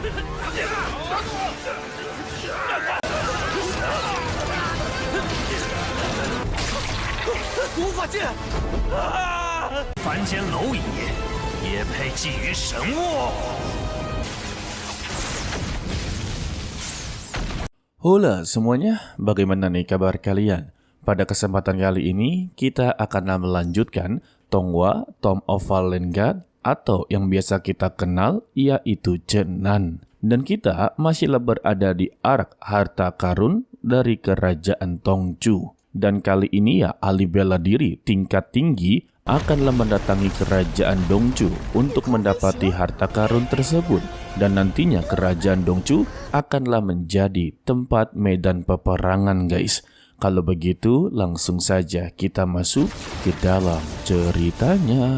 无法进！凡间蝼蚁也配觊觎神物？ Halo semuanya, bagaimana nih kabar kalian? Pada kesempatan kali ini, kita akan melanjutkan Tonghua Tomb of Fallen God atau yang biasa kita kenal yaitu Zhenan. Dan kita masihlah berada di ark harta karun dari kerajaan Tongzhou. Dan kali ini ya ahli bela diri tingkat tinggi akanlah mendatangi kerajaan Dongzhou untuk mendapati harta karun tersebut. Dan nantinya kerajaan Dongzhou akanlah menjadi tempat medan peperangan guys. Kalau begitu langsung saja kita masuk ke dalam ceritanya.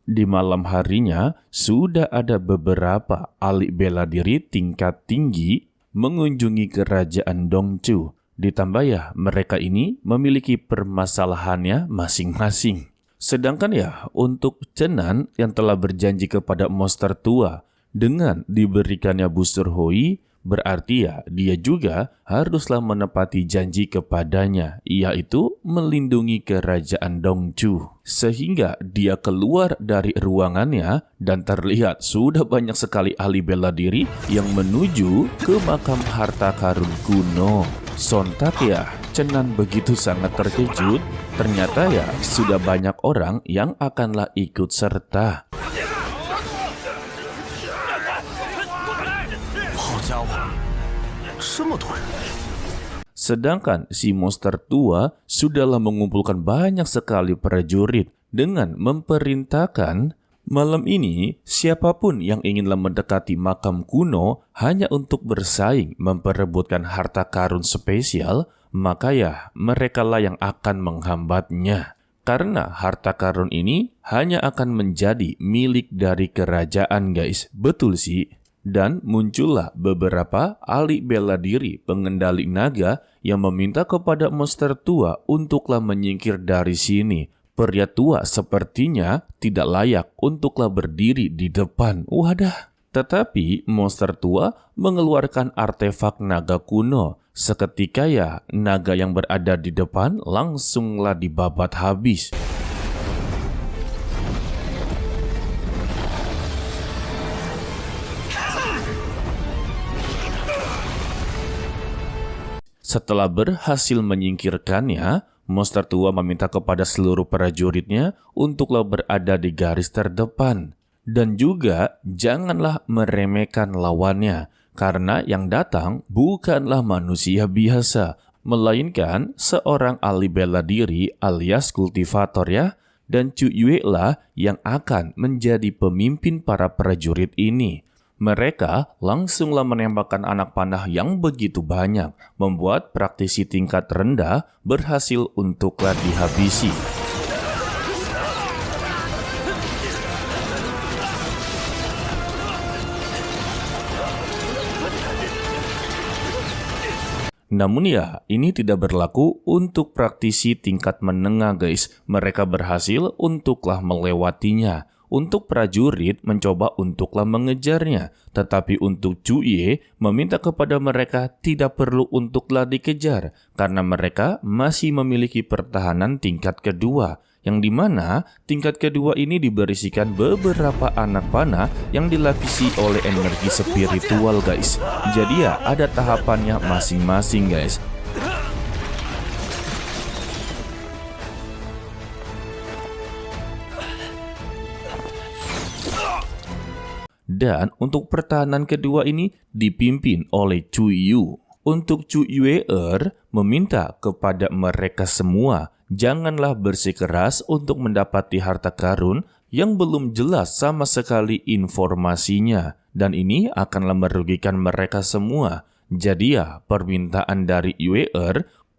Di malam harinya sudah ada beberapa ahli bela diri tingkat tinggi mengunjungi kerajaan Dongzhou. Ditambah ya mereka ini memiliki permasalahannya masing-masing. Sedangkan ya untuk Zhenan yang telah berjanji kepada monster tua dengan diberikannya busur Hoi, berarti ya dia juga haruslah menepati janji kepadanya, yaitu melindungi kerajaan Dongzhou. Sehingga dia keluar dari ruangannya dan terlihat sudah banyak sekali ahli bela diri yang menuju ke makam harta karun kuno. Sontak ya Zhenan begitu sangat terkejut. Ternyata ya sudah banyak orang yang akanlah ikut serta. Sedangkan si monster tua sudahlah mengumpulkan banyak sekali prajurit dengan memperintahkan malam ini siapapun yang inginlah mendekati makam kuno hanya untuk bersaing memperebutkan harta karun spesial, maka ya merekalah yang akan menghambatnya. Karena harta karun ini hanya akan menjadi milik dari kerajaan guys. Betul sih. Dan muncullah beberapa ahli bela diri pengendali naga yang meminta kepada monster tua untuklah menyingkir dari sini. Pria tua sepertinya tidak layak untuklah berdiri di depan. Wadah. Tetapi monster tua mengeluarkan artefak naga kuno. Seketika ya naga yang berada di depan langsunglah dibabat habis. Setelah berhasil menyingkirkannya, monster tua meminta kepada seluruh prajuritnya untuklah berada di garis terdepan. Dan juga janganlah meremehkan lawannya, karena yang datang bukanlah manusia biasa, melainkan seorang ahli bela diri alias kultivator ya. Dan Zhu Yue lah yang akan menjadi pemimpin para prajurit ini. Mereka langsunglah menembakkan anak panah yang begitu banyak, membuat praktisi tingkat rendah berhasil untuklah dihabisi. Namun ya, ini tidak berlaku untuk praktisi tingkat menengah guys. Mereka berhasil untuklah melewatinya. Untuk prajurit mencoba untuklah mengejarnya. Tetapi untuk Zhu Ye meminta kepada mereka tidak perlu untuklah dikejar. Karena mereka masih memiliki pertahanan tingkat kedua. Yang dimana tingkat kedua ini diberisikan beberapa anak panah yang dilapisi oleh energi spiritual guys. Jadi ya ada tahapannya masing-masing guys. Dan untuk pertahanan kedua ini dipimpin oleh Zhu Yu. Untuk Zhu Yue meminta kepada mereka semua janganlah bersikeras untuk mendapati harta karun yang belum jelas sama sekali informasinya. Dan ini akanlah merugikan mereka semua. Jadi ya permintaan dari Yue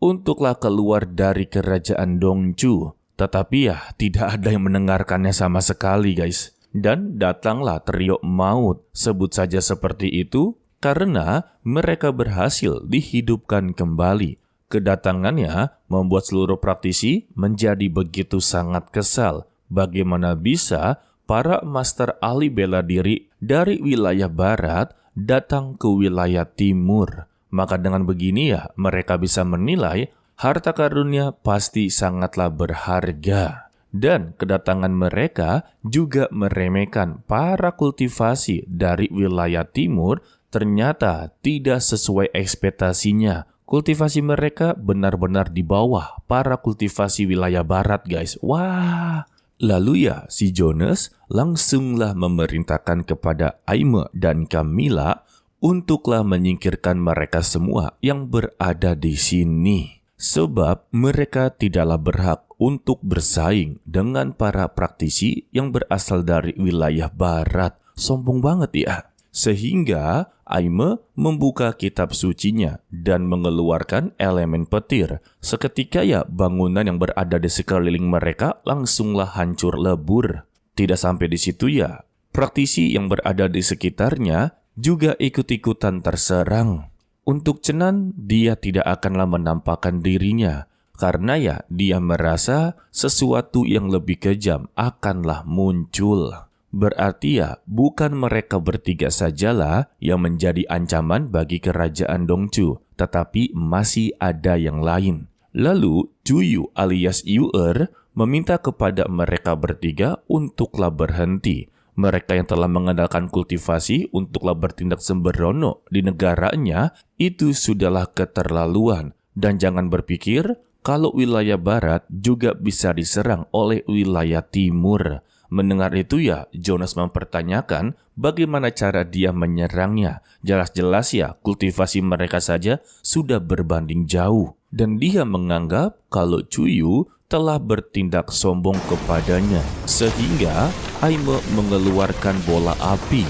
untuklah keluar dari kerajaan Dongzhou. Tetapi ya tidak ada yang mendengarkannya sama sekali guys. Dan datanglah trio maut, sebut saja seperti itu, karena mereka berhasil dihidupkan kembali. Kedatangannya membuat seluruh praktisi menjadi begitu sangat kesal. Bagaimana bisa para master ahli bela diri dari wilayah barat datang ke wilayah timur. Maka dengan begini ya, mereka bisa menilai harta karunnya pasti sangatlah berharga. Dan kedatangan mereka juga meremehkan para kultivasi dari wilayah timur ternyata tidak sesuai ekspektasinya. Kultivasi mereka benar-benar di bawah para kultivasi wilayah barat, guys. Wah! Lalu ya, si Jonas langsunglah memerintahkan kepada Aime dan Camilla untuklah menyingkirkan mereka semua yang berada di sini. Sebab mereka tidaklah berhak untuk bersaing dengan para praktisi yang berasal dari wilayah barat. Sombong banget ya. Sehingga Aime membuka kitab sucinya dan mengeluarkan elemen petir. Seketika ya bangunan yang berada di sekeliling mereka langsunglah hancur lebur. Tidak sampai di situ ya, praktisi yang berada di sekitarnya juga ikut-ikutan terserang. Untuk Cenan, dia tidak akanlah menampakkan dirinya. Karena ya dia merasa sesuatu yang lebih kejam akanlah muncul. Berarti ya, bukan mereka bertiga sajalah yang menjadi ancaman bagi kerajaan Dongchu, tetapi masih ada yang lain. Lalu, Juyu alias Yuer meminta kepada mereka bertiga untuklah berhenti. Mereka yang telah mengandalkan kultivasi untuklah bertindak sembrono di negaranya, itu sudahlah keterlaluan. Dan jangan berpikir kalau wilayah barat juga bisa diserang oleh wilayah timur. Mendengar itu ya, Jonas mempertanyakan bagaimana cara dia menyerangnya. Jelas-jelas ya, kultivasi mereka saja sudah berbanding jauh. Dan dia menganggap kalau Chuyu telah bertindak sombong kepadanya. Sehingga Aime mengeluarkan bola api.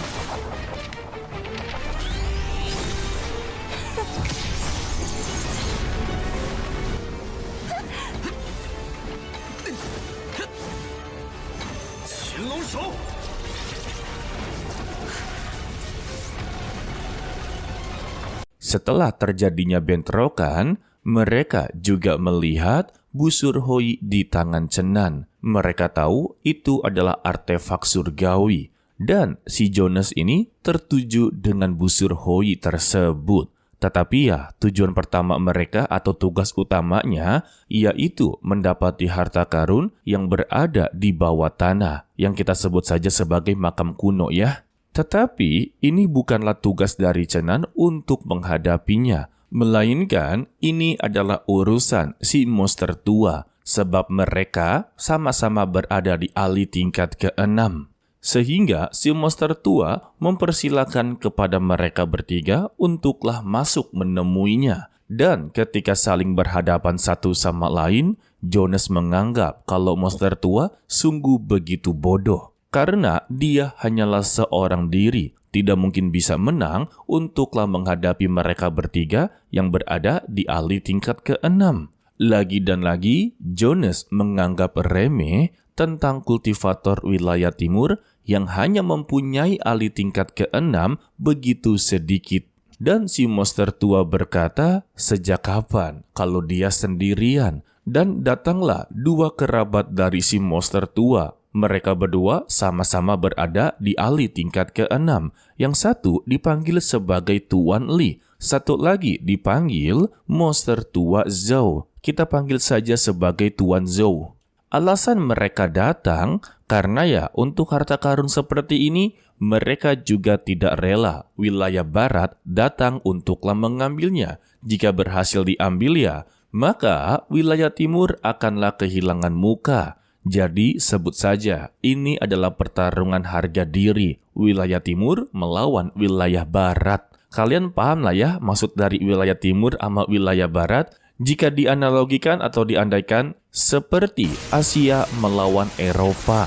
Setelah terjadinya bentrokan, mereka juga melihat busur Hoi di tangan Cenan. Mereka tahu itu adalah artefak surgawi. Dan si Jonas ini tertuju dengan busur Hoi tersebut. Tetapi ya, tujuan pertama mereka atau tugas utamanya yaitu mendapati harta karun yang berada di bawah tanah, yang kita sebut saja sebagai makam kuno ya. Tetapi ini bukanlah tugas dari Cenan untuk menghadapinya, melainkan ini adalah urusan si monster tua, sebab mereka sama-sama berada di ahli tingkat ke-6. Sehingga si monster tua mempersilakan kepada mereka bertiga untuklah masuk menemuinya. Dan ketika saling berhadapan satu sama lain, Jonas menganggap kalau monster tua sungguh begitu bodoh. Karena dia hanyalah seorang diri, tidak mungkin bisa menang untuklah menghadapi mereka bertiga yang berada di ahli tingkat ke-6. Lagi dan lagi, Jonas menganggap remeh tentang kultivator wilayah timur yang hanya mempunyai ahli tingkat ke-6 begitu sedikit. Dan si monster tua berkata, sejak kapan kalau dia sendirian? Dan datanglah dua kerabat dari si monster tua. Mereka berdua sama-sama berada di ahli tingkat ke-6. Yang satu dipanggil sebagai Tuan Li, satu lagi dipanggil monster tua Zhou. Kita panggil saja sebagai Tuan Zhou. Alasan mereka datang karena ya untuk harta karun seperti ini, mereka juga tidak rela wilayah barat datang untuklah mengambilnya. Jika berhasil diambil ya, maka wilayah timur akanlah kehilangan muka. Jadi sebut saja ini adalah pertarungan harga diri wilayah timur melawan wilayah barat. Kalian paham lah ya maksud dari wilayah timur sama wilayah barat jika dianalogikan atau diandaikan seperti Asia melawan Eropa.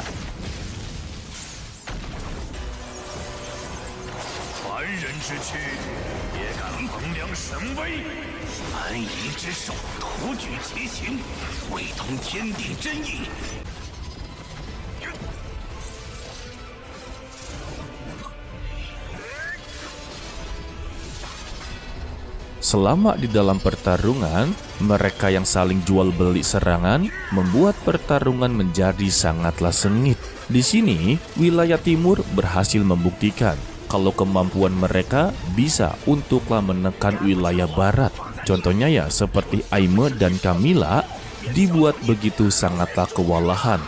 Selama di dalam pertarungan, Mereka yang saling jual beli serangan membuat pertarungan menjadi sangatlah sengit. Di sini, wilayah timur berhasil membuktikan kalau kemampuan mereka bisa untuklah menekan wilayah barat. Contohnya ya seperti Aime dan Camilla dibuat begitu sangatlah kewalahan.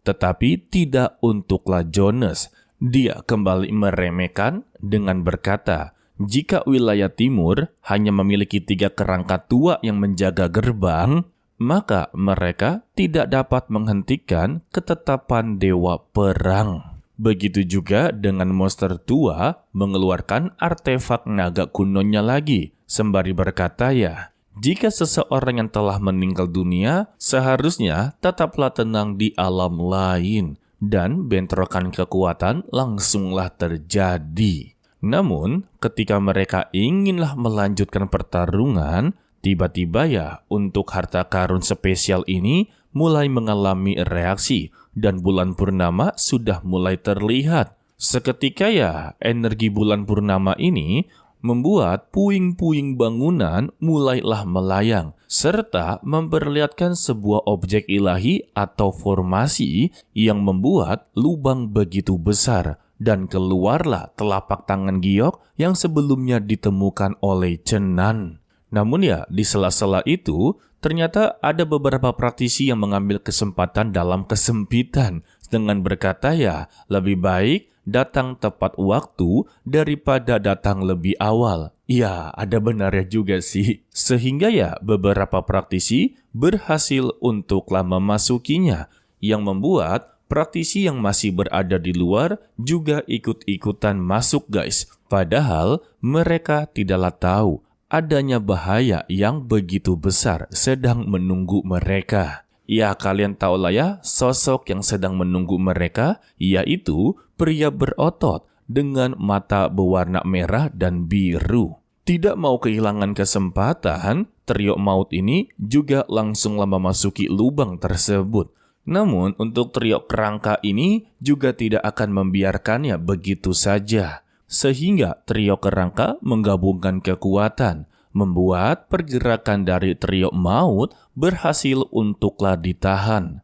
Tetapi tidak untuklah Jonas. Dia kembali meremehkan dengan berkata, jika wilayah timur hanya memiliki 3 kerangka tua yang menjaga gerbang, maka mereka tidak dapat menghentikan ketetapan dewa perang. Begitu juga dengan monster tua mengeluarkan artefak naga kunonya lagi, sembari berkata ya, jika seseorang yang telah meninggal dunia, seharusnya tetaplah tenang di alam lain, dan bentrokan kekuatan langsunglah terjadi. Namun, ketika mereka inginlah melanjutkan pertarungan, tiba-tiba ya untuk harta karun spesial ini mulai mengalami reaksi, dan bulan purnama sudah mulai terlihat. Seketika ya, energi bulan purnama ini membuat puing-puing bangunan mulailah melayang, serta memperlihatkan sebuah objek ilahi atau formasi yang membuat lubang begitu besar, dan keluarlah telapak tangan giok yang sebelumnya ditemukan oleh Chenan. Namun ya, di sela-sela itu, ternyata ada beberapa praktisi yang mengambil kesempatan dalam kesempitan dengan berkata ya, lebih baik datang tepat waktu daripada datang lebih awal. Ya, ada benarnya juga sih. Sehingga ya beberapa praktisi berhasil untuklah memasukinya, yang membuat praktisi yang masih berada di luar juga ikut-ikutan masuk guys. Padahal mereka tidaklah tahu adanya bahaya yang begitu besar sedang menunggu mereka. Ya, kalian tahulah ya, sosok yang sedang menunggu mereka, yaitu pria berotot dengan mata berwarna merah dan biru. Tidak mau kehilangan kesempatan, trio maut ini juga langsunglah memasuki lubang tersebut. Namun, untuk trio kerangka ini juga tidak akan membiarkannya begitu saja. Sehingga trio kerangka menggabungkan kekuatan, membuat pergerakan dari trio maut berhasil untuklah ditahan.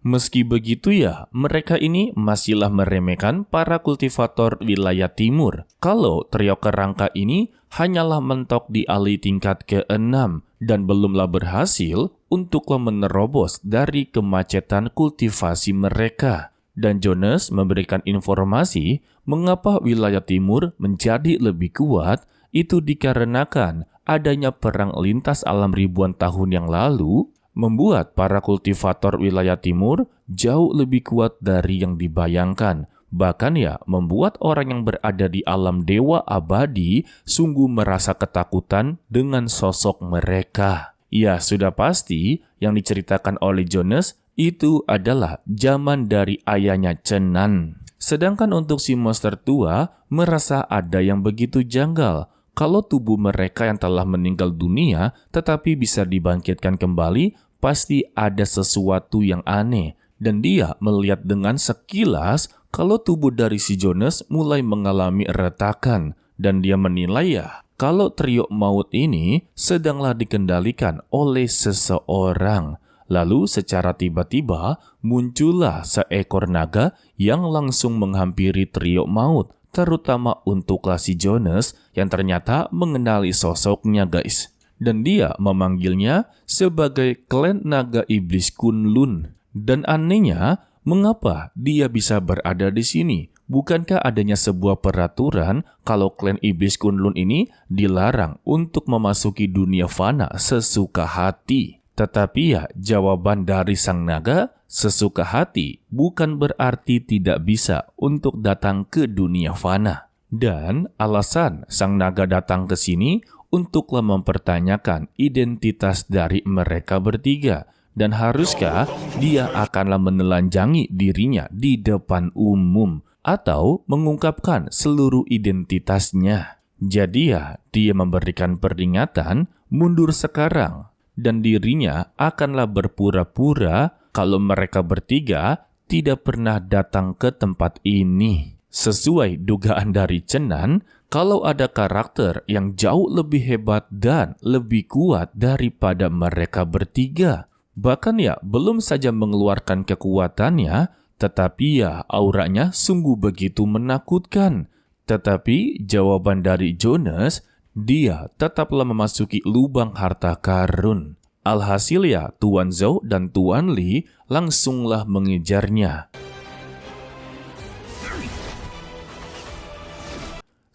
Meski begitu ya, mereka ini masihlah meremehkan para kultivator wilayah timur. Kalau trio kerangka ini hanyalah mentok di alih tingkat ke-6 dan belumlah berhasil untuklah menerobos dari kemacetan kultivasi mereka. Dan Jonas memberikan informasi mengapa wilayah timur menjadi lebih kuat, itu dikarenakan adanya perang lintas alam ribuan tahun yang lalu, membuat para kultivator wilayah timur jauh lebih kuat dari yang dibayangkan. Bahkan ya, membuat orang yang berada di alam dewa abadi sungguh merasa ketakutan dengan sosok mereka. Ya, sudah pasti yang diceritakan oleh Jonas itu adalah zaman dari ayahnya Chenan. Sedangkan untuk si monster tua merasa ada yang begitu janggal. Kalau tubuh mereka yang telah meninggal dunia tetapi bisa dibangkitkan kembali, pasti ada sesuatu yang aneh. Dan dia melihat dengan sekilas kalau tubuh dari si Jonas mulai mengalami retakan. Dan dia menilai ya, kalau trio maut ini sedanglah dikendalikan oleh seseorang. Lalu secara tiba-tiba muncullah seekor naga yang langsung menghampiri trio maut, terutama untuklah si Jonas yang ternyata mengenali sosoknya guys. Dan dia memanggilnya sebagai klan naga iblis Kunlun. Dan anehnya, mengapa dia bisa berada di sini? Bukankah adanya sebuah peraturan kalau klan iblis Kunlun ini dilarang untuk memasuki dunia fana sesuka hati? Tetapi ya, jawaban dari sang naga, sesuka hati bukan berarti tidak bisa untuk datang ke dunia fana. Dan alasan sang naga datang ke sini untuklah mempertanyakan identitas dari mereka bertiga. Dan haruskah dia akanlah menelanjangi dirinya di depan umum atau mengungkapkan seluruh identitasnya. Jadi dia memberikan peringatan mundur sekarang. Dan dirinya akanlah berpura-pura kalau mereka bertiga tidak pernah datang ke tempat ini. Sesuai dugaan dari Chenan, kalau ada karakter yang jauh lebih hebat dan lebih kuat daripada mereka bertiga. Bahkan belum saja mengeluarkan kekuatannya, tetapi auranya sungguh begitu menakutkan. Tetapi jawaban dari Jonas, dia tetaplah memasuki lubang harta karun. Alhasil Tuan Zhou dan Tuan Li langsunglah mengejarnya.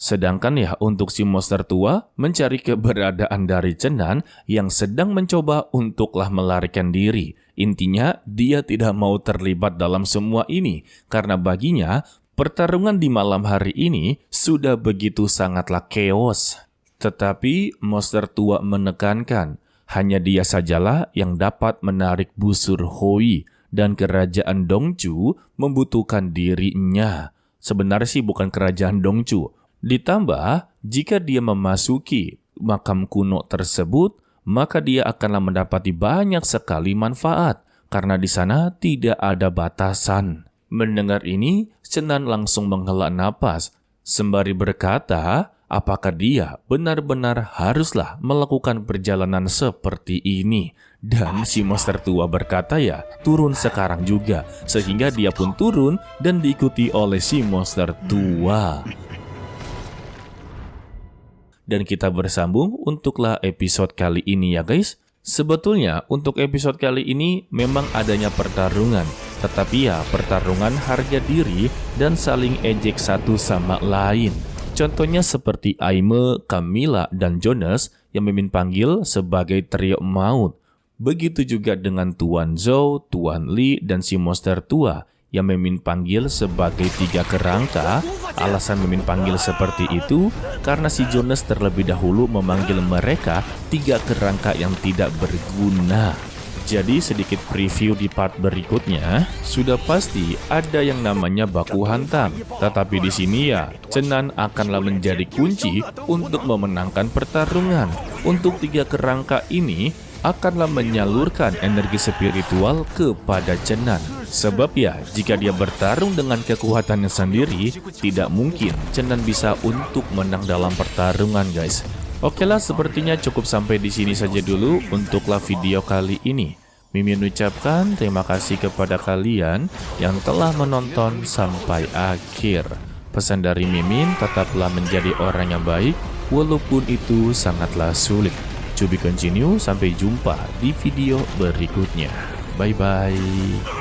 Sedangkan untuk si monster tua mencari keberadaan dari Chenan yang sedang mencoba untuklah melarikan diri. Intinya dia tidak mau terlibat dalam semua ini karena baginya pertarungan di malam hari ini sudah begitu sangatlah chaos. Tetapi monster tua menekankan hanya dia sajalah yang dapat menarik busur Hoi dan kerajaan Dongchu membutuhkan dirinya. Sebenarnya sih bukan kerajaan Dongchu. Ditambah, jika dia memasuki makam kuno tersebut, maka dia akanlah mendapati banyak sekali manfaat, karena di sana tidak ada batasan. Mendengar ini, Chenan langsung menghela napas, sembari berkata, apakah dia benar-benar haruslah melakukan perjalanan seperti ini? Dan si monster tua berkata turun sekarang juga, sehingga dia pun turun dan diikuti oleh si monster tua. Dan kita bersambung untuklah episode kali ini guys. Sebetulnya untuk episode kali ini memang adanya pertarungan. Tetapi pertarungan harga diri dan saling ejek satu sama lain. Contohnya seperti Aime, Camilla, dan Jonas yang Mimin panggil sebagai trio maut. Begitu juga dengan Tuan Zhou, Tuan Li, dan si monster tua yang Mimin panggil sebagai tiga kerangka. Alasan Mimin panggil seperti itu karena si Jonas terlebih dahulu memanggil mereka tiga kerangka yang tidak berguna. Jadi sedikit preview di part berikutnya, sudah pasti ada yang namanya baku hantam. Tetapi di sini Chenan akanlah menjadi kunci untuk memenangkan pertarungan. Untuk tiga kerangka ini akanlah menyalurkan energi spiritual kepada Chenan. Sebab jika dia bertarung dengan kekuatannya sendiri, tidak mungkin Chenan bisa untuk menang dalam pertarungan guys. Okelah, sepertinya cukup sampai di sini saja dulu untuklah video kali ini. Mimin ucapkan terima kasih kepada kalian yang telah menonton sampai akhir. Pesan dari Mimin, tetaplah menjadi orang yang baik walaupun itu sangatlah sulit. To be continue, sampai jumpa di video berikutnya. Bye-bye.